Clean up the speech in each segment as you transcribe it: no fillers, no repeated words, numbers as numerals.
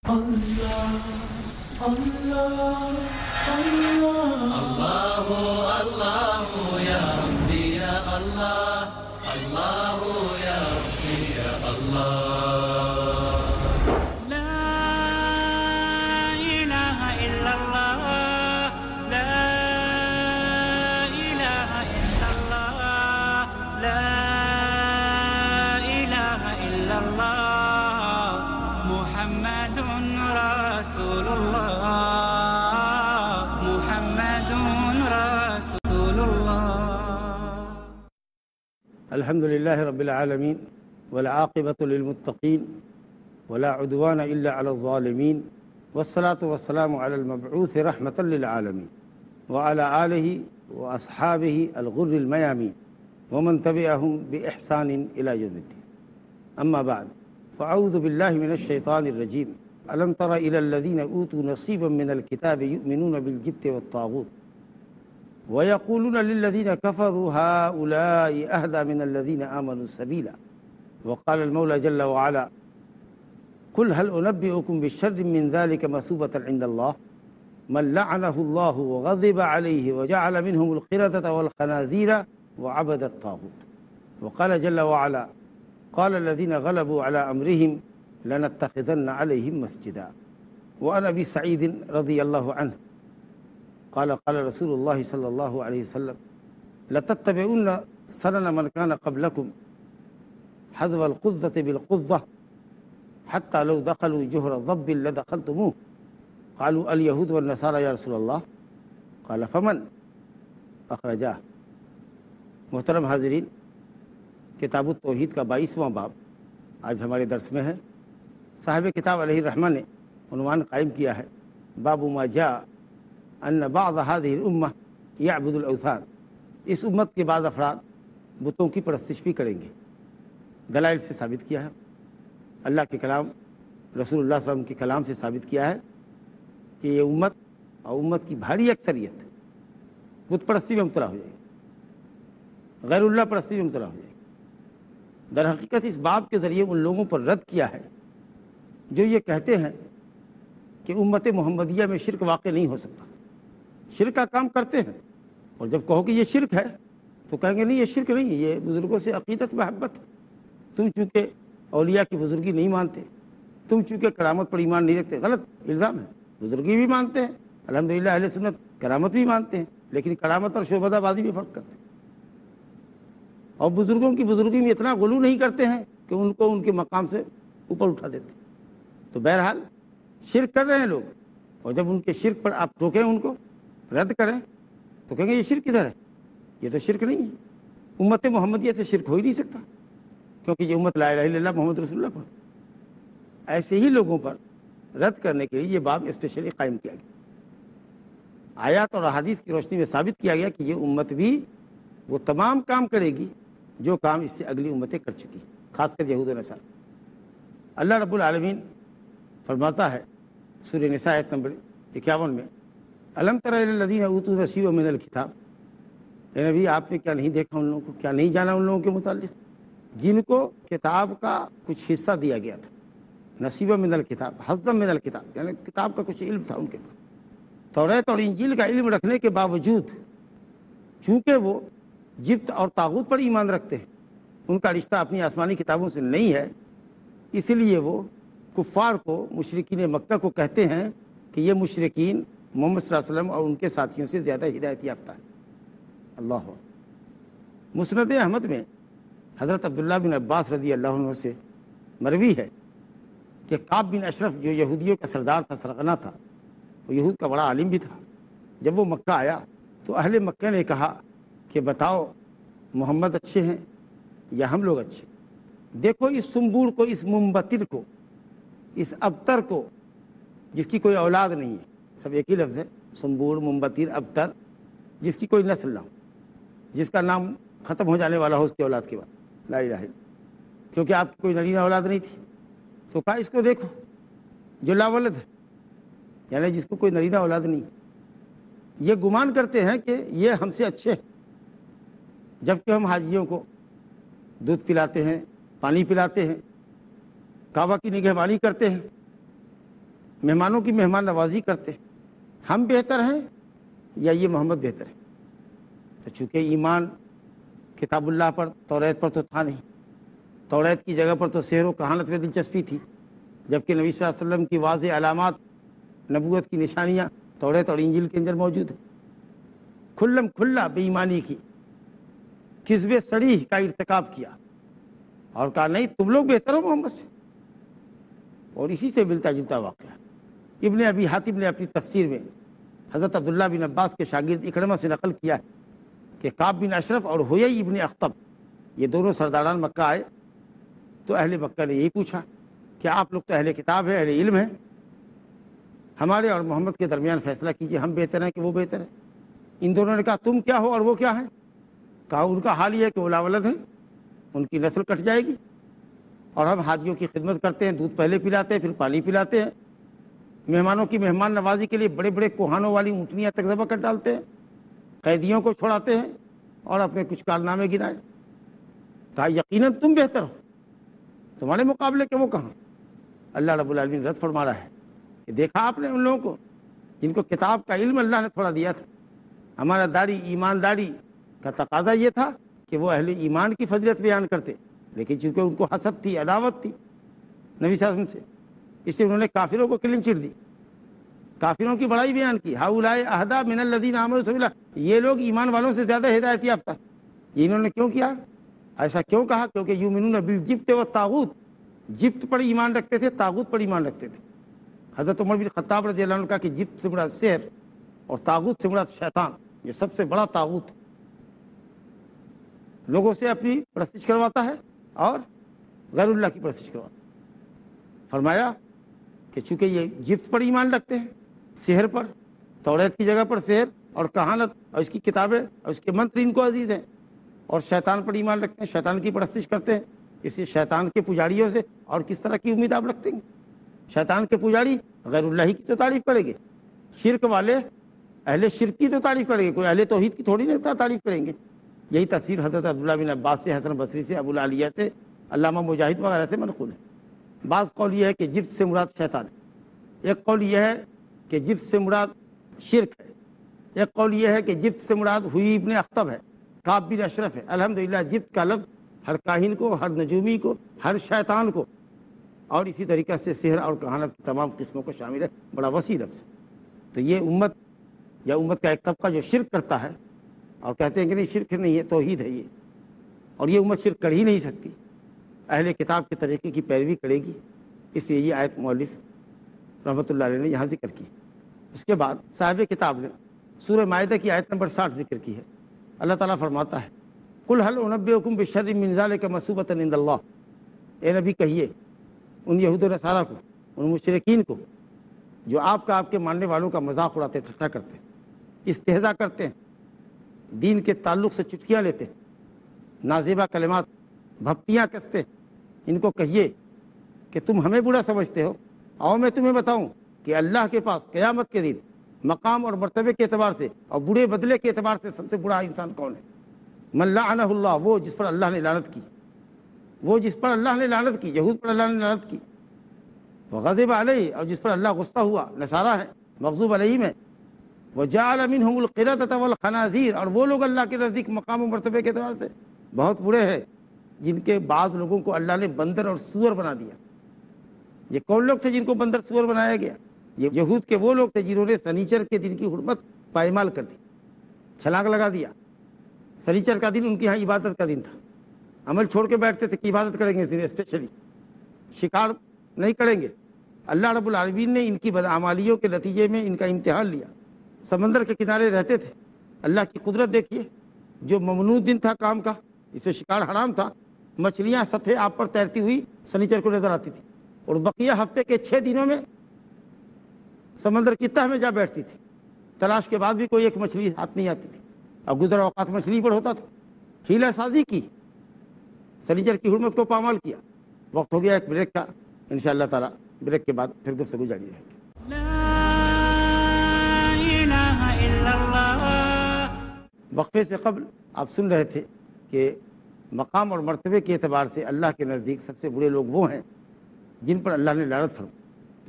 الله الله الله الله يا ربي يا الله الله يا ربي يا الله لا إله إلا الله لا إله إلا الله لا إله إلا الله محمد رسول الله محمد رسول الله. الحمد لله رب العالمين والعاقبة للمتقين ولا عدوان إلا على الظالمين والصلاة والسلام على المبعوث رحمة للعالمين وعلى آله وأصحابه الغر الميامين ومن تبعهم بإحسان إلى يوم الدين. أما بعد فأعوذ بالله من الشيطان الرجيم. ألم تر إلى الذين أوتوا نصيبا من الكتاب يؤمنون بالجبت والطاغوت ويقولون للذين كفروا هؤلاء أهدى من الذين آمنوا سبيلا. وقال المولى جل وعلا قل هل أنبئكم بالشر من ذلك مثوبة عند الله من لعنه الله وغضب عليه وجعل منهم القردة والخنازير وعبد الطاغوت. وقال جل وعلا قال الذين غلبوا على أمرهم لنتخذن عليهم مسجدا. وعن أبي سعيد رضي الله عنه قال قال رسول الله صلى الله عليه وسلم لتتبعون سنن من كان قبلكم حذو القذة بالقذة حتى لو دخلوا جهر ضب لدخلتموه. قالوا اليهود والنصارى يا رسول الله قال فمن؟ اخرجاه. محترم حاضرین، کتاب التوحید کا 22واں باب آج ہمارے درس میں ہے۔ صاحب کتاب علیہ الرحمہ نے عنوان قائم کیا ہے باب ما جاء ان بعض هذه الامه يعبد الاوثان۔ اس امت کے بعض افراد بتوں کی پرستش بھی کریں گے۔ دلائل سے ثابت کیا ہے، اللہ کے کلام رسول اللہ صلی اللہ علیہ وسلم کے کلام سے ثابت کیا ہے کہ یہ امت اور امت کی بھاری اکثریت بت پرستی میں مبتلا ہو جائے گی، غیر اللہ پرستی میں مبتلا ہو جائے گی۔ در حقیقت اس باب کے ذریعے ان لوگوں پر رد کیا ہے جو یہ کہتے ہیں کہ امت محمدیہ میں شرک واقع نہیں ہو سکتا، شرک کا کام کرتے ہیں، اور جب کہو کہ یہ شرک ہے تو کہیں گے نہیں یہ شرک نہیں ہے، یہ بزرگوں سے عقیدت محبت ہے۔ تم چونکہ اولیاء کی بزرگی نہیں مانتے، تم چونکہ کرامت پر ایمان نہیں رکھتے، غلط الزام ہے۔ بزرگی بھی مانتے ہیں الحمدللہ، اہل سنت کرامت بھی مانتے ہیں، لیکن کرامت اور شعبدہ بازی میں فرق کرتے ہیں، اور بزرگوں کی بزرگی میں اتنا غلو نہیں کرتے ہیں کہ ان کو ان کے مقام سے اوپر اٹھا دیتے۔ تو بہرحال شرک کر رہے ہیں لوگ، اور جب ان کے شرک پر آپ ٹوکیں، ان کو رد کریں، تو کہیں گے یہ شرک کدھر ہے، یہ تو شرک نہیں ہے، امت محمدیہ سے شرک ہو ہی نہیں سکتا، کیونکہ یہ امت لا الہ الا اللہ محمد رسول اللہ پڑھتی۔ ایسے ہی لوگوں پر رد کرنے کے لیے یہ باب اسپیشلی قائم کیا گیا۔ آیات اور احادیث کی روشنی میں ثابت کیا گیا کہ یہ امت بھی وہ تمام کام کرے گی جو کام اس سے اگلی امتیں کر چکی، خاص کر یہود و نصارہ۔ اللہ رب العالمین فرماتا ہے سورہ نساء آیت نمبر 51 میں الم تر الی الذین اوتوا نصیبا من الکتاب۔ اے نبی آپ نے کیا نہیں دیکھا ان لوگوں کو، کیا نہیں جانا ان لوگوں کے متعلق جن کو کتاب کا کچھ حصہ دیا گیا تھا، نصیبا من الکتاب حظا من الکتاب، یعنی کتاب کا کچھ علم تھا ان کے پاس، توریت اور انجیل کا علم رکھنے کے باوجود چونکہ وہ جبت اور طاغوت پر ایمان رکھتے ہیں، ان کا رشتہ اپنی آسمانی کتابوں سے نہیں ہے، اس لیے وہ کفار کو، مشرکین مکہ کو کہتے ہیں کہ یہ مشرکین محمد صلی اللہ علیہ وسلم اور ان کے ساتھیوں سے زیادہ ہدایت یافتہ ہے۔ اللہ مسند احمد میں حضرت عبداللہ بن عباس رضی اللہ عنہ سے مروی ہے کہ کعب بن اشرف جو یہودیوں کا سردار تھا، سرغنہ تھا، وہ یہود کا بڑا عالم بھی تھا، جب وہ مکہ آیا تو اہل مکہ نے کہا کہ بتاؤ محمد اچھے ہیں یا ہم لوگ اچھے؟ دیکھو اس سنبوڑ کو، اس منبتر کو، اس ابتر کو، جس کی کوئی اولاد نہیں ہے، سب ایک ہی لفظ ہے، سنبوڑ، منبتر، ابتر، جس کی کوئی نسل نہ ہو، جس کا نام ختم ہو جانے والا ہو اس کی اولاد کے بعد، لا الہ الا، کیونکہ آپ کی کوئی نرینہ اولاد نہیں تھی، تو کہا اس کو دیکھو جو لا ولد ہے، یعنی جس کو کوئی نرینہ اولاد نہیں۔ یہ گمان کرتے ہیں کہ یہ ہم سے اچھے ہیں، جبکہ ہم حاجیوں کو دودھ پلاتے ہیں، پانی پلاتے ہیں، کعبہ کی نگہبانی کرتے ہیں، مہمانوں کی مہمان نوازی کرتے ہیں، ہم بہتر ہیں یا یہ محمد بہتر ہے؟ تو چونکہ ایمان کتاب اللہ پر، توریت پر تو تھا نہیں، توریت کی جگہ پر تو سحر و کہانت میں دلچسپی تھی، جبکہ نبی صلی اللہ علیہ وسلم کی واضح علامات، نبوت کی نشانیاں توریت اور انجیل کے اندر موجود ہیں۔ کھلم کھلا بے ایمانی کی، کذب صریح کا ارتکاب کیا اور کہا نہیں تم لوگ بہتر ہو محمد سے، اور اسی سے ملتا جلتا واقعہ ابن ابی حاتم نے اپنی تفسیر میں حضرت عبداللہ بن عباس کے شاگرد اکرمہ سے نقل کیا ہے کہ کعب بن اشرف اور حیی ابن اخطب یہ دونوں سرداران مکہ آئے تو اہل مکہ نے یہی پوچھا کہ آپ لوگ تو اہل کتاب ہے، اہل علم ہے، ہمارے اور محمد کے درمیان فیصلہ کیجیے، ہم بہتر ہیں کہ وہ بہتر ہے؟ ان دونوں نے کہا تم کیا ہو اور وہ کیا ہے؟ کہا ان کا حال یہ ہے کہ وہ لاولد ہیں، ان کی نسل کٹ جائے گی، اور ہم حاجیوں کی خدمت کرتے ہیں، دودھ پہلے پلاتے ہیں پھر پانی پلاتے ہیں، مہمانوں کی مہمان نوازی کے لیے بڑے بڑے کوہانوں والی اونٹنیاں تک ذبح کر ڈالتے ہیں، قیدیوں کو چھوڑاتے ہیں اور اپنے کچھ کارنامے گرائے۔ کہا یقیناً تم بہتر ہو، تمہارے مقابلے کے وہ کہاں؟ اللہ رب العالمین رد فرما رہا ہے کہ دیکھا آپ نے ان لوگوں کو جن کو کتاب کا علم اللہ نے تھوڑا دیا تھا، ہمارا داڑھی ایمانداری کا تقاضا یہ تھا کہ وہ اہل ایمان کی فضیلت بیان کرتے، لیکن چونکہ ان کو حسد تھی، عداوت تھی نبی صلی اللہ علیہ وسلم سے، اس سے انہوں نے کافروں کو کلن چڑ دی، کافروں کی بڑائی بیان کی، ہؤلاء اہدی من الذین آمنوا سبیلا، یہ لوگ ایمان والوں سے زیادہ ہدایت یافتہ۔ یہ انہوں نے کیوں کیا؟ ایسا کیوں کہا؟ کیونکہ یؤمنون بالجبت والطاغوت، جبت پر ایمان رکھتے تھے، طاغوت پر ایمان رکھتے تھے۔ حضرت عمر بن خطاب رضی اللہ عنہ کا کہ جبت سے مراد سحر اور طاغوت سے مراد شیطان، یہ سب سے بڑا طاغوت لوگوں سے اپنی پرستش کرواتا ہے اور غیر اللہ کی پرستش کرواتا ہے۔ فرمایا کہ چونکہ یہ جبت پر ایمان رکھتے ہیں، سحر پر، توریت کی جگہ پر سحر اور کہانت اور اس کی کتابیں اور اس کے منتر ان کو عزیز ہیں، اور شیطان پر ایمان رکھتے ہیں، شیطان کی پرستش کرتے ہیں، اس لیے شیطان کے پجاریوں سے اور کس طرح کی امید آپ رکھتے ہیں؟ شیطان کے پجاری غیر اللہ کی تو تعریف کریں گے، شرک والے اہل شرک کی تو تعریف کریں گے، کوئی اہل توحید کی تھوڑی نہیں تعریف کریں گے۔ یہی تفسیر حضرت عبداللہ بن عباس سے، حسن بصری سے، ابو العالیہ سے، علامہ مجاہد وغیرہ سے منقول ہے۔ بعض قول یہ ہے کہ جبت سے مراد شیطان ہے، ایک قول یہ ہے کہ جبت سے مراد شرک ہے، ایک قول یہ ہے کہ جبت سے مراد حیی ابن اخطب ہے، کعب بن اشرف ہے۔ الحمدللہ جبت کا لفظ ہر کاہن کو، ہر نجومی کو، ہر شیطان کو، اور اسی طریقے سے سحر اور کہانت کی تمام قسموں کو شامل ہے، بڑا وسیع لفظ ہے۔ تو یہ امت یا امت کا ایک طبقہ جو شرک کرتا ہے اور کہتے ہیں کہ نہیں شرک نہیں ہے، توحید ہے یہ، اور یہ امت شرک کر ہی نہیں سکتی، اہل کتاب کے طریقے کی پیروی کرے گی، اس لیے یہ آیت مؤلف رحمۃ اللہ علیہ نے یہاں ذکر کی۔ اس کے بعد صاحب کتاب نے سورہ مائدہ کی آیت نمبر 60 ذکر کی ہے۔ اللہ تعالیٰ فرماتا ہے قل هل انبئکم بشر من ذلک مثوبۃ عند اللہ، اے نبی کہیے ان یہود و نصارہ کو، ان مشرکین کو جو آپ کے ماننے والوں کا مذاق اڑاتے، ٹھٹھا کرتے ہیں، استہزاء کرتے ہیں، دین کے تعلق سے چٹکیاں لیتے ہیں، نازیبہ کلمات، بھپتیاں کستے ہیں، ان کو کہیے کہ تم ہمیں برا سمجھتے ہو، آؤ میں تمہیں بتاؤں کہ اللہ کے پاس قیامت کے دن مقام اور مرتبے کے اعتبار سے اور برے بدلے کے اعتبار سے سب سے برا انسان کون ہے؟ من لعنہ اللہ، وہ جس پر اللہ نے لعنت کی، وہ جس پر اللہ نے لعنت کی، یہود پر اللہ نے لعنت کی، وغضب علیہ، اور جس پر اللہ غصہ ہوا، نصارہ ہے، مغضوب علیہم ہے، وجعل منہم القردۃ والخنازیر، اور وہ لوگ اللہ کے نزدیک مقام و مرتبے کے اعتبار سے بہت برے ہیں جن کے بعض لوگوں کو اللہ نے بندر اور سور بنا دیا۔ یہ کون لوگ تھے جن کو بندر سور بنایا گیا؟ یہ یہود کے وہ لوگ تھے جنہوں نے سنیچر کے دن کی حرمت پائمال کر دی، چھلانگ لگا دیا۔ سنیچر کا دن ان کے ہاں عبادت کا دن تھا، عمل چھوڑ کے بیٹھتے تھے کہ عبادت کریں گے، اس دن اسپیشلی شکار نہیں کریں گے۔ اللہ رب العالمین نے ان کی بدعمالیوں کے نتیجے میں ان کا امتحان لیا۔ سمندر کے کنارے رہتے تھے، اللہ کی قدرت دیکھیے، جو ممنوع دن تھا کام کا، اس میں شکار حرام تھا، مچھلیاں سطح آپ پر تیرتی ہوئی سنیچر کو نظر آتی تھی، اور بقیہ ہفتے کے 6 دنوں میں سمندر کی تہہ میں جا بیٹھتی تھی، تلاش کے بعد بھی کوئی ایک مچھلی ہاتھ نہیں آتی تھی، اب گزر اوقات مچھلی پر ہوتا تھا، ہیلہ سازی کی، سنیچر کی حرمت کو پامال کیا۔ وقت ہو گیا ایک بریک کا، انشاءاللہ تعالی بریک کے بعد پھر گفتگو جاری رہے گی۔ وقفے سے قبل آپ سن رہے تھے کہ مقام اور مرتبے کے اعتبار سے اللہ کے نزدیک سب سے برے لوگ وہ ہیں جن پر اللہ نے لعنت فرمائی۔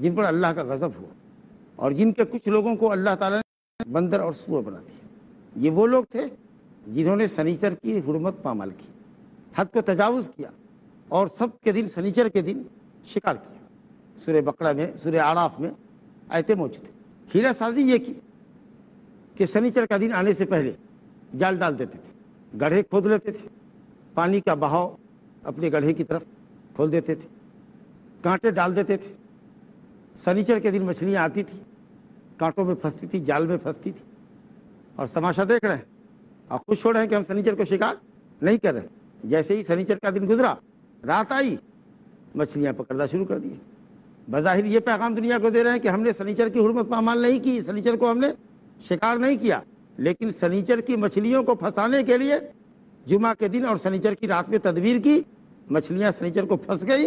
جن پر اللہ کا غضب ہوا، اور جن کے کچھ لوگوں کو اللہ تعالیٰ نے بندر اور سور بنا دیا۔ یہ وہ لوگ تھے جنہوں نے سنیچر کی حرمت پامال کی، حد کو تجاوز کیا، اور سب کے دن سنیچر کے دن شکار کیا۔ سورہ بقرہ میں، سورہ اعراف میں آیتیں موجود ہیں۔ ہیرا سازی یہ کی کہ سنیچر کا دن آنے سے پہلے جال ڈال دیتے تھے، گڑھے کھود لیتے تھے، پانی کا بہاؤ اپنے گڑھے کی طرف کھول دیتے تھے، کانٹے ڈال دیتے تھے۔ سنیچر کے دن مچھلیاں آتی تھیں، کانٹوں میں پھنستی تھی، جال میں پھنستی تھی، اور تماشا دیکھ رہے ہیں اور خوش ہو رہے ہیں کہ ہم سنیچر کو شکار نہیں کر رہے۔ جیسے ہی سنیچر کا دن گزرا، رات آئی، مچھلیاں پکڑنا شروع کر دی۔ بظاہر یہ پیغام دنیا کو دے رہے ہیں کہ ہم نے سنیچر کی حرمت پامال نہیں کی، سنیچر کو ہم نے شکار نہیں کیا، لیکن سنیچر کی مچھلیوں کو پھنسانے کے لیے جمعہ کے دن اور سنیچر کی رات میں تدبیر کی، مچھلیاں سنیچر کو پھنس گئی،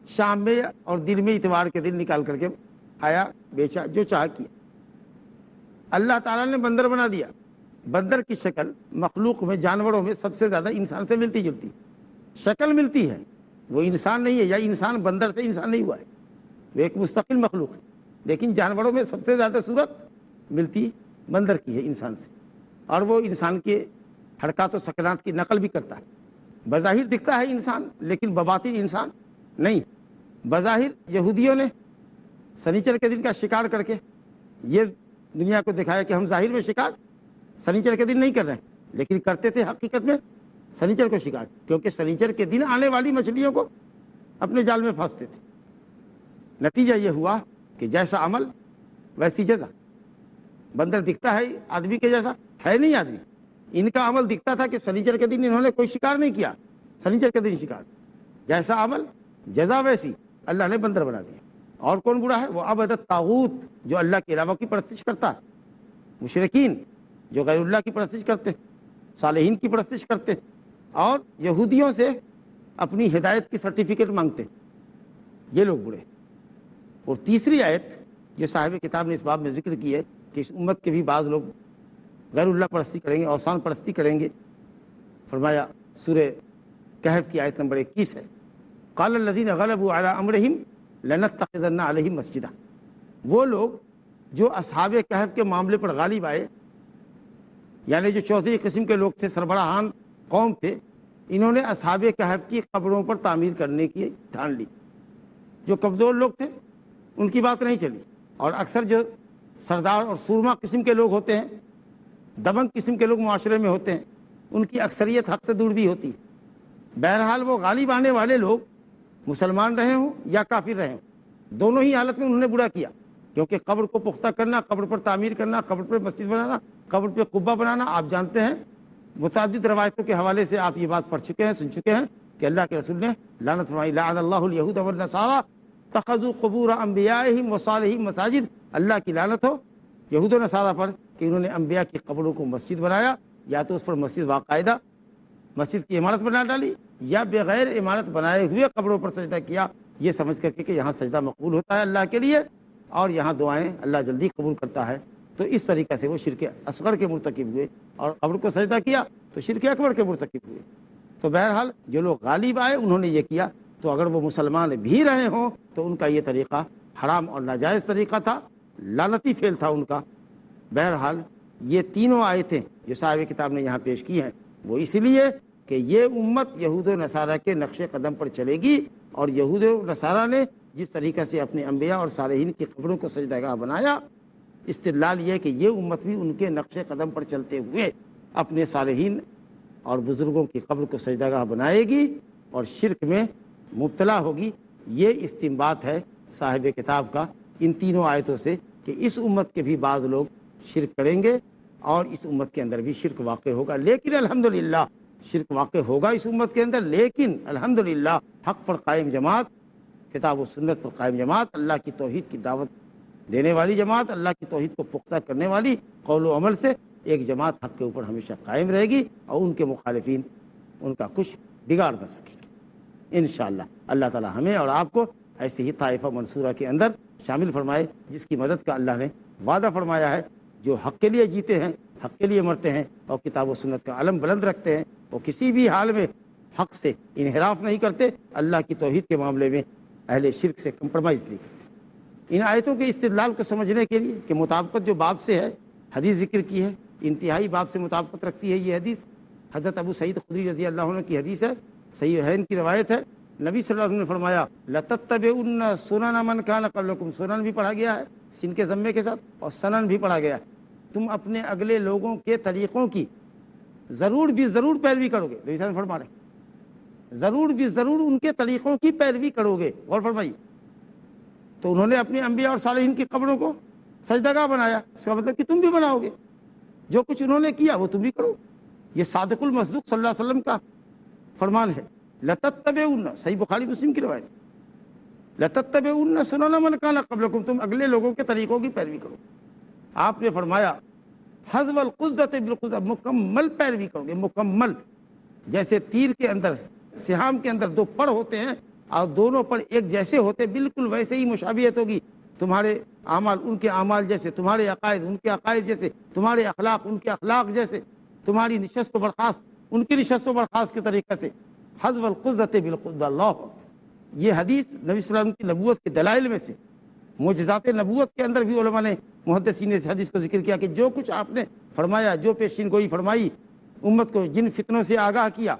شام میں اور دن میں اتوار کے دن نکال کر کے کھایا، بیچا، جو چاہ کیا۔ اللہ تعالیٰ نے بندر بنا دیا۔ بندر کی شکل مخلوق میں، جانوروں میں سب سے زیادہ انسان سے ملتی جلتی شکل ملتی ہے، وہ انسان نہیں ہے، یا انسان بندر سے انسان نہیں ہوا ہے، وہ ایک مستقل مخلوق ہے، لیکن جانوروں میں سب سے زیادہ صورت ملتی بندر کی ہے انسان سے، اور وہ انسان کے حرکات و سکنات کی نقل بھی کرتا ہے۔ بظاہر دکھتا ہے انسان، لیکن بباطن انسان نہیں۔ بظاہر یہودیوں نے سنیچر کے دن کا شکار کر کے یہ دنیا کو دکھایا کہ ہم ظاہر میں شکار سنیچر کے دن نہیں کر رہے ہیں، لیکن کرتے تھے حقیقت میں سنیچر کو شکار، کیونکہ سنیچر کے دن آنے والی مچھلیوں کو اپنے جال میں پھنستے تھے۔ نتیجہ یہ ہوا کہ جیسا عمل ویسی جزا۔ بندر دکھتا ہے آدمی کے جیسا، ہے نہیں آدمی۔ ان کا عمل دکھتا تھا کہ سنیچر کے دن انہوں نے کوئی شکار نہیں کیا، سنیچر کے دن شکار، جیسا عمل جزا ویسی، اللہ نے بندر بنا دیا۔ اور کون برا ہے؟ وہ عبد الطاغوت، جو اللہ کے علاوہ کی پرستش کرتا ہے، مشرکین جو غیر اللہ کی پرستش کرتے، صالحین کی پرستش کرتے، اور یہودیوں سے اپنی ہدایت کی سرٹیفکیٹ مانگتے، یہ لوگ برے۔ اور تیسری آیت جو صاحب کتاب نے اس باب میں ذکر کی ہے کہ اس امت کے بھی بعض لوگ غیر اللہ پرستی کریں گے، اوثان پرستی کریں گے۔ فرمایا سورہ کہف کی آیت نمبر 21 ہے، قال الذین غلبوا علی امرہم لنتخذن علیہم مسجدا۔ وہ لوگ جو اصحاب کہف کے معاملے پر غالب آئے، یعنی جو چوتھی قسم کے لوگ تھے، سربراہان قوم تھے، انہوں نے اصحاب کہف کی قبروں پر تعمیر کرنے کی ٹھان لی۔ جو کمزور لوگ تھے ان کی بات نہیں چلی، اور اکثر جو سردار اور سورما قسم کے لوگ ہوتے ہیں، دبنگ قسم کے لوگ معاشرے میں ہوتے ہیں، ان کی اکثریت حق سے دور بھی ہوتی ہے۔ بہرحال وہ غالب آنے والے لوگ مسلمان رہے ہوں یا کافر رہے ہوں، دونوں ہی حالت میں انہوں نے برا کیا، کیونکہ قبر کو پختہ کرنا، قبر پر تعمیر کرنا، قبر پر مسجد بنانا، قبر پہ قبہ بنانا، آپ جانتے ہیں متعدد روایتوں کے حوالے سے آپ یہ بات پڑھ چکے ہیں، سن چکے ہیں کہ اللہ کے رسول نے لعنت فرمائی، لعن اللہ الیہود والنصارى اتخذوا قبور انبیائہم وصالحین مساجد۔ اللہ کی لعنت ہو یہود و نصارہ پر کہ انہوں نے انبیاء کی قبروں کو مسجد بنایا، یا تو اس پر مسجد باقاعدہ مسجد کی عمارت بنا ڈالی، یا بغیر عمارت بنائے ہوئے قبروں پر سجدہ کیا، یہ سمجھ کر کے کہ یہاں سجدہ مقبول ہوتا ہے اللہ کے لیے، اور یہاں دعائیں اللہ جلدی قبول کرتا ہے۔ تو اس طریقے سے وہ شرک اصغر کے مرتکب ہوئے، اور قبر کو سجدہ کیا تو شرک اکبر کے مرتکب ہوئے۔ تو بہرحال جو لوگ غالب آئے انہوں نے یہ کیا، تو اگر وہ مسلمان بھی رہے ہوں تو ان کا یہ طریقہ حرام اور ناجائز طریقہ تھا، لعنتی فعل تھا ان کا۔ بہرحال یہ تینوں آیتیں جو صاحب کتاب نے یہاں پیش کی ہیں، وہ اس لیے کہ یہ امت یہود و نصارہ کے نقش قدم پر چلے گی، اور یہود و نصارہ نے جس طریقے سے اپنے انبیاء اور صالحین کی قبروں کو سجدہ گاہ بنایا، استدلال یہ کہ یہ امت بھی ان کے نقش قدم پر چلتے ہوئے اپنے صالحین اور بزرگوں کی قبر کو سجدہ گاہ بنائے گی اور شرک میں مبتلا ہوگی۔ یہ استنباط ہے صاحب کتاب کا ان تینوں آیتوں سے کہ اس امت کے بھی بعض لوگ شرک کریں گے، اور اس امت کے اندر بھی شرک واقع ہوگا، لیکن الحمدللہ شرک واقع ہوگا اس امت کے اندر، لیکن الحمدللہ حق پر قائم جماعت، کتاب و سنت پر قائم جماعت، اللہ کی توحید کی دعوت دینے والی جماعت، اللہ کی توحید کو پختہ کرنے والی قول و عمل سے ایک جماعت حق کے اوپر ہمیشہ قائم رہے گی، اور ان کے مخالفین ان کا کچھ بگاڑ نہ سکیں گے انشاءاللہ۔ اللہ تعالی ہمیں اور آپ کو ایسی ہی طائفہ منصورہ کے اندر شامل فرمائے جس کی مدد کا اللہ نے وعدہ فرمایا ہے، جو حق کے لیے جیتے ہیں، حق کے لیے مرتے ہیں، اور کتاب و سنت کا علم بلند رکھتے ہیں، وہ کسی بھی حال میں حق سے انحراف نہیں کرتے، اللہ کی توحید کے معاملے میں اہل شرک سے کمپرومائز نہیں کرتے۔ ان آیتوں کے استدلال کو سمجھنے کے لیے کہ مطابقت جو باب سے ہے حدیث ذکر کی ہے، انتہائی باب سے مطابقت رکھتی ہے یہ حدیث، حضرت ابو سعید خدری رضی اللہ عنہ کی حدیث ہے، صحیحین کی روایت ہے، نبی صلی اللہ علیہ وسلم نے فرمایا لَتَتَّبِعُنَّ سُنَنَ مَنْ كَانَ قَبْلَكُمْ، سنن بھی پڑھا گیا ہے سین کے ضمے کے ساتھ، اور سنن بھی پڑھا گیا ہے، تم اپنے اگلے لوگوں کے طریقوں کی ضرور بھی ضرور پیروی کرو گے، نبی صلی اللہ علیہ وسلم فرما رہے ہیں ضرور بھی ضرور ان کے طریقوں کی پیروی کرو گے، غور فرمائیے۔ تو انہوں نے اپنے انبیاء اور صالحین کی قبروں کو سجدہ گاہ بنایا، اس کا مطلب کہ تم بھی بناؤ گے، جو کچھ انہوں نے کیا وہ تم بھی کرو۔ یہ صادق المصدوق صلی اللہ علیہ وسلم کا فرمان ہے، لَتَتَّبِعُنَّ، صحیح بخاری مسلم کی روایت، لَتَتَّبِعُنَّ سُنَنَ مَنْ كَانَ قَبْلَكُمْ، تم اگلے لوگوں کے طریقوں کی پیروی کرو۔ آپ نے فرمایا حذو القذۃ بالقذۃ، مکمل پیروی کرو گے، مکمل، جیسے تیر کے اندر سہام کے اندر دو پڑ ہوتے ہیں اور دونوں پڑ ایک جیسے ہوتے، بالکل ویسے ہی مشابہت ہوگی، تمہارے اعمال ان کے اعمال جیسے، تمہارے عقائد ان کے عقائد جیسے، تمہارے اخلاق ان کے اخلاق جیسے، تمہاری نشست و برخاست ان کی نشست و برخاست کے طریقے سے، حذو القذۃ بالقذۃ۔ اللہ، یہ حدیث نبی صلی اللہ علیہ وسلم کی نبوت کے دلائل میں سے، معجزات نبوت کے اندر بھی علماء نے محدثین نے اس حدیث کو ذکر کیا کہ جو کچھ آپ نے فرمایا، جو پیشین گوئی فرمائی، امت کو جن فتنوں سے آگاہ کیا،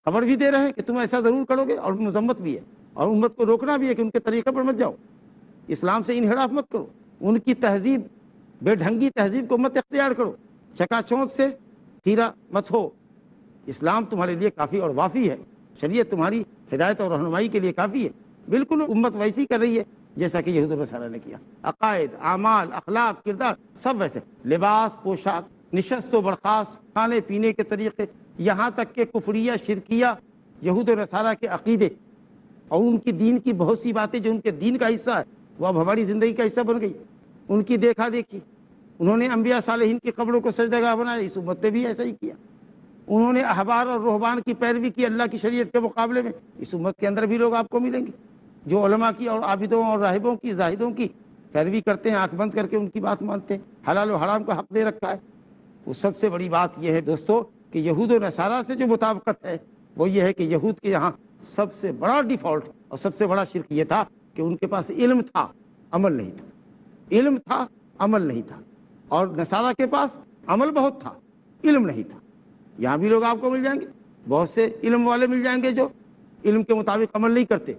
خبر بھی دے رہے ہیں کہ تم ایسا ضرور کرو گے، اور مذمت بھی ہے، اور امت کو روکنا بھی ہے کہ ان کے طریقے پر مت جاؤ، اسلام سے انحراف مت کرو، ان کی تہذیب، بے ڈھنگی تہذیب کو مت اختیار کرو، چکا چوند سے ہیرا مت ہو، اسلام تمہارے لیے کافی اور وافی ہے، شریعت تمہاری ہدایت اور رہنمائی کے لیے کافی ہے۔ بالکل امت ویسی کر رہی ہے جیسا کہ یہود و نصارہ نے کیا، عقائد، اعمال، اخلاق، کردار سب ویسے، لباس، پوشاک، نشست و برخاست، کھانے پینے کے طریقے، یہاں تک کہ کفریہ، شرکیہ، یہود و نصارہ کے عقیدے اور ان کی دین کی بہت سی باتیں جو ان کے دین کا حصہ ہے وہ اب ہماری زندگی کا حصہ بن گئی، ان کی دیکھا دیکھی۔ انہوں نے انبیاء صالحین کی قبروں کو سجدہ گاہ بنایا، اس امت نے بھی ایسا ہی کیا۔ انہوں نے احبار اور رہبان کی پیروی کی اللہ کی شریعت کے مقابلے میں، اس امت کے اندر بھی لوگ آپ کو ملیں گے جو علماء کی اور عابدوں اور راہبوں کی، زاہدوں کی پیروی کرتے ہیں، آنکھ بند کر کے ان کی بات مانتے ہیں، حلال و حرام کا حق دے رکھا ہے۔ وہ سب سے بڑی بات یہ ہے دوستو کہ یہود و نصارہ سے جو مطابقت ہے وہ یہ ہے کہ یہود کے یہاں سب سے بڑا ڈیفالٹ اور سب سے بڑا شرک یہ تھا کہ ان کے پاس علم تھا، عمل نہیں تھا، علم تھا، عمل نہیں تھا، اور نصارہ کے پاس عمل بہت تھا، علم نہیں تھا۔ یہاں بھی لوگ آپ کو مل جائیں گے، بہت سے علم والے مل جائیں گے جو علم کے مطابق عمل نہیں کرتے،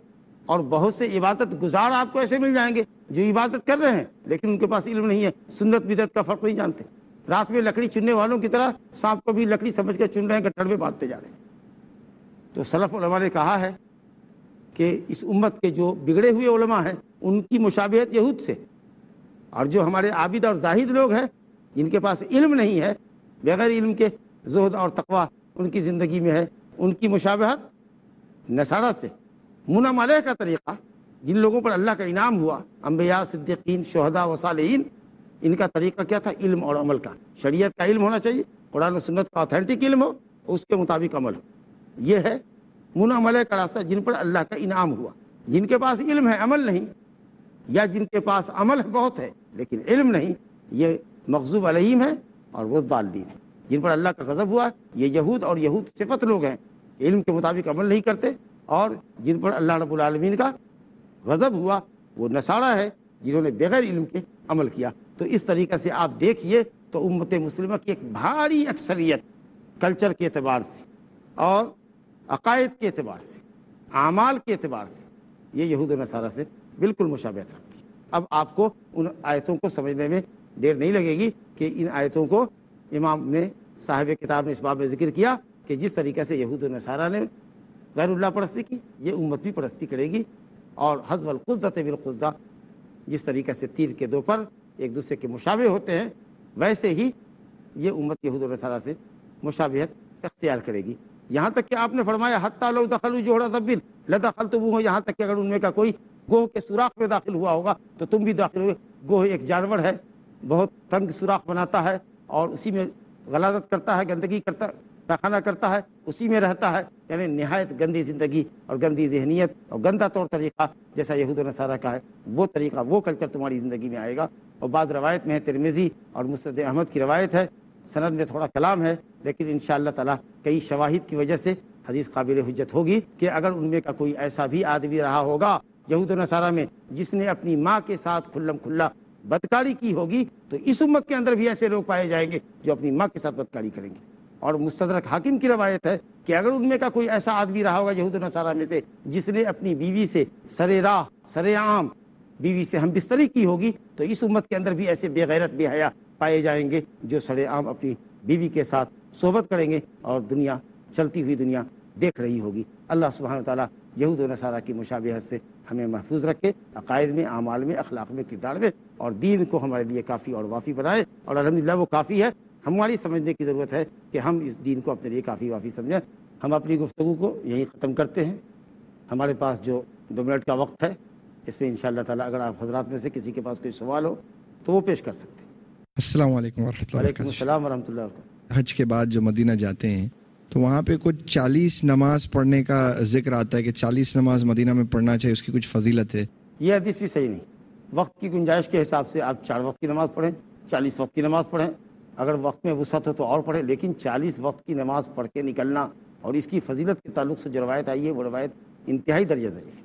اور بہت سے عبادت گزار آپ کو ایسے مل جائیں گے جو عبادت کر رہے ہیں لیکن ان کے پاس علم نہیں ہے، سنت بدعت کا فرق نہیں جانتے، رات میں لکڑی چننے والوں کی طرح سانپ کو بھی لکڑی سمجھ کر چن رہے ہیں، گٹھڑ میں باندھتے جا رہے ہیں۔ تو سلف علماء نے کہا ہے کہ اس امت کے جو بگڑے ہوئے علماء ہیں ان کی مشابہت یہود سے، اور جو ہمارے عابد اور زاہد لوگ ہیں جن کے پاس علم نہیں ہے، بغیر علم کے زہد اور تقوی ان کی زندگی میں ہے، ان کی مشابہت نصارہ سے۔ منعم علیہ کا طریقہ، جن لوگوں پر اللہ کا انعام ہوا، انبیاء، صدیقین، شہداء و صالحین، ان کا طریقہ کیا تھا؟ علم اور عمل کا، شریعت کا علم ہونا چاہیے، قرآن و سنت کا آتھینٹک علم ہو، اس کے مطابق عمل ہو۔ یہ ہے منعم علیہ کا راستہ، جن پر اللہ کا انعام ہوا۔ جن کے پاس علم ہے عمل نہیں، یا جن کے پاس عمل بہت ہے لیکن علم نہیں، یہ مغضوب علیہم ہے اور وہ ضالین ہیں۔ جن پر اللہ کا غضب ہوا یہ یہود اور یہود صفت لوگ ہیں، علم کے مطابق عمل نہیں کرتے، اور جن پر اللہ رب العالمین کا غضب ہوا وہ نصارہ ہے جنہوں نے بغیر علم کے عمل کیا۔ تو اس طریقے سے آپ دیکھیے تو امت مسلمہ کی ایک بھاری اکثریت کلچر کے اعتبار سے اور عقائد کے اعتبار سے، اعمال کے اعتبار سے یہ یہود و نصارہ سے بالکل مشابہت رکھتی ہے۔ اب آپ کو ان آیتوں کو سمجھنے میں دیر نہیں لگے گی کہ ان آیتوں کو امام نے، صاحب کتاب نے اس باب میں ذکر کیا کہ جس طریقے سے یہود و نصارہ نے غیر اللہ پرستی کی، یہ امت بھی پرستی کرے گی، اور حذو القذۃ بالقذۃ، جس طریقے سے تیر کے دو پر ایک دوسرے کے مشابہ ہوتے ہیں ویسے ہی یہ امت یہود و نصارہ سے مشابہت اختیار کرے گی۔ یہاں تک کہ آپ نے فرمایا حتیٰ لو دخلوا جحر ذب لدخلتموہ، یہاں تک کہ اگر ان میں کا کوئی گوہ کے سوراخ میں داخل ہوا ہوگا تو تم بھی داخل ہوئے۔ گوہ ایک جانور ہے، بہت تنگ سوراخ بناتا ہے اور اسی میں غلاظت کرتا ہے، گندگی کرتا، پیخانہ کرتا ہے، اسی میں رہتا ہے، یعنی نہایت گندی زندگی اور گندی ذہنیت اور گندا طور طریقہ جیسا یہود و نصارہ کا ہے، وہ طریقہ، وہ کلچر تمہاری زندگی میں آئے گا۔ اور بعض روایت میں ہے، ترمذی اور مسند احمد کی روایت ہے، سند میں تھوڑا کلام ہے لیکن انشاءاللہ تعالیٰ کئی شواہد کی وجہ سے حدیث قابل حجت ہوگی کہ اگر ان میں کا کوئی ایسا بھی آدمی رہا ہوگا یہود و نصارہ میں جس نے اپنی ماں کے ساتھ کھلم کھلا بدکاری کی ہوگی تو اس امت کے اندر بھی ایسے لوگ پائے جائیں گے جو اپنی ماں کے ساتھ بدکاری کریں گے۔ اور مستدرک حاکم کی روایت ہے کہ اگر ان میں کا کوئی ایسا آدمی رہا ہوگا یہود و نصارہ میں سے جس نے اپنی بیوی سے سرے راہ سرے عام بیوی سے ہم بستری کی ہوگی تو اس امت کے اندر بھی ایسے بے غیرت بے حیا پائے جائیں گے جو سرے عام اپنی بیوی کے ساتھ صحبت کریں گے اور دنیا چلتی ہوئی دنیا دیکھ رہی ہوگی۔ اللہ سبحانہ وتعالیٰ یہود و نصارہ کی مشابہت سے ہمیں محفوظ رکھے، عقائد میں، اعمال میں، اخلاق میں، کردار میں، اور دین کو ہمارے لیے کافی اور وافی بنائے۔ اور الحمدللہ وہ کافی ہے، ہماری سمجھنے کی ضرورت ہے کہ ہم اس دین کو اپنے لیے کافی وافی سمجھیں۔ ہم اپنی گفتگو کو یہیں ختم کرتے ہیں۔ ہمارے پاس جو 2 منٹ کا وقت ہے اس میں انشاءاللہ تعالیٰ اگر آپ حضرات میں سے کسی کے پاس کوئی سوال ہو تو وہ پیش کر سکتے ہیں۔ السلام علیکم ورحمۃ اللہ وعلیکم وبرکاتہ۔ السلام ورحمۃ اللہ وبرکاتہ۔ حج کے بعد جو مدینہ جاتے ہیں تو وہاں پہ کچھ 40 نماز پڑھنے کا ذکر آتا ہے کہ 40 نماز مدینہ میں پڑھنا چاہیے، اس کی کچھ فضیلت ہے۔ یہ حدیث بھی صحیح نہیں۔ وقت کی گنجائش کے حساب سے آپ 4 وقت کی نماز پڑھیں، 40 وقت کی نماز پڑھیں، اگر وقت میں وسعت ہو تو اور پڑھیں، لیکن 40 وقت کی نماز پڑھ کے نکلنا اور اس کی فضیلت کے تعلق سے جو روایت آئی ہے وہ روایت انتہائی درجہ ضعیف ہے۔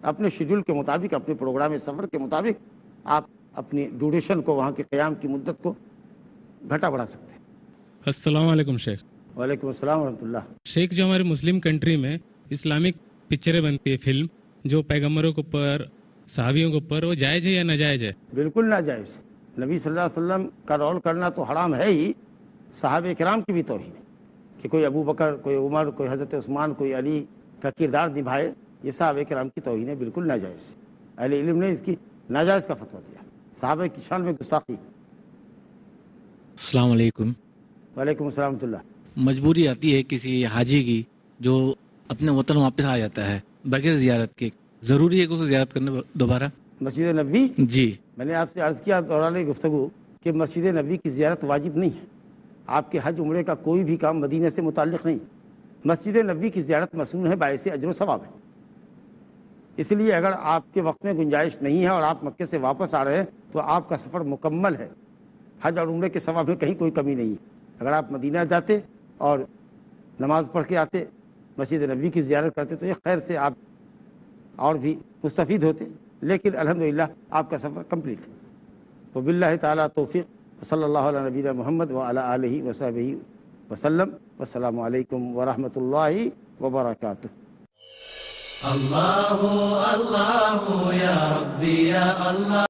اپنے شیڈول کے مطابق، اپنے پروگرام سفر کے مطابق آپ اپنی ڈیوریشن کو، وہاں کے قیام کی مدت کو گھٹا بڑھا سکتے ہیں۔ السلام علیکم شیخ۔ وعلیکم السلام ورحمۃ اللہ۔ شیخ، جو ہمارے مسلم کنٹری میں اسلامک پکچریں بنتی ہے، فلم جو پیغمبروں کے اوپر، صحابیوں کے اوپر، وہ جائز ہے یا ناجائز ہے؟ بالکل ناجائز۔ نبی صلی اللہ علیہ وسلم کا رول کرنا تو حرام ہے ہی، صحابہ کرام کی بھی توہین ہے کہ کوئی ابو بکر، کوئی عمر، کوئی حضرت عثمان، کوئی علی کا کردار نبھائے، یہ صحابہ کرام کی توہین ہے، بالکل ناجائز۔ اہل علم نے اس کی ناجائز کا فتویٰ دیا، صحابہ کی شان میں گستاخی۔ السلام علیکم۔ وعلیکم السلام ورحمۃ اللہ۔ مجبوری آتی ہے کسی حاجی کی جو اپنے وطن واپس آ جاتا ہے بغیر زیارت کے، ضروری ہے کہ اسے زیارت کرنا دوبارہ؟ مسجد نبوی، جی میں نے آپ سے عرض کیا دوران گفتگو کہ مسجد نبوی کی زیارت واجب نہیں ہے۔ آپ کے حج عمرے کا کوئی بھی کام مدینہ سے متعلق نہیں۔ مسجد نبوی کی زیارت مسنون ہے، باعث اجر و ثواب ہے۔ اس لیے اگر آپ کے وقت میں گنجائش نہیں ہے اور آپ مکے سے واپس آ رہے ہیں تو آپ کا سفر مکمل ہے، حج اور عمرے کے ثواب میں کہیں کوئی کمی نہیں ہے۔ اگر آپ مدینہ جاتے اور نماز پڑھ کے آتے، مسجد نبوی کی زیارت کرتے تو یہ خیر سے آپ اور بھی مستفید ہوتے، لیکن الحمدللہ آپ کا سفر کمپلیٹ ہے۔ تو باللہ تعالیٰ توفیق، صلی اللہ علیہ نبینا محمد وعلی آلہ وصحبہ وسلم، والسلام علیکم ورحمۃ اللہ وبرکاتہ۔ اللہ اللہ یا ربی یا اللہ۔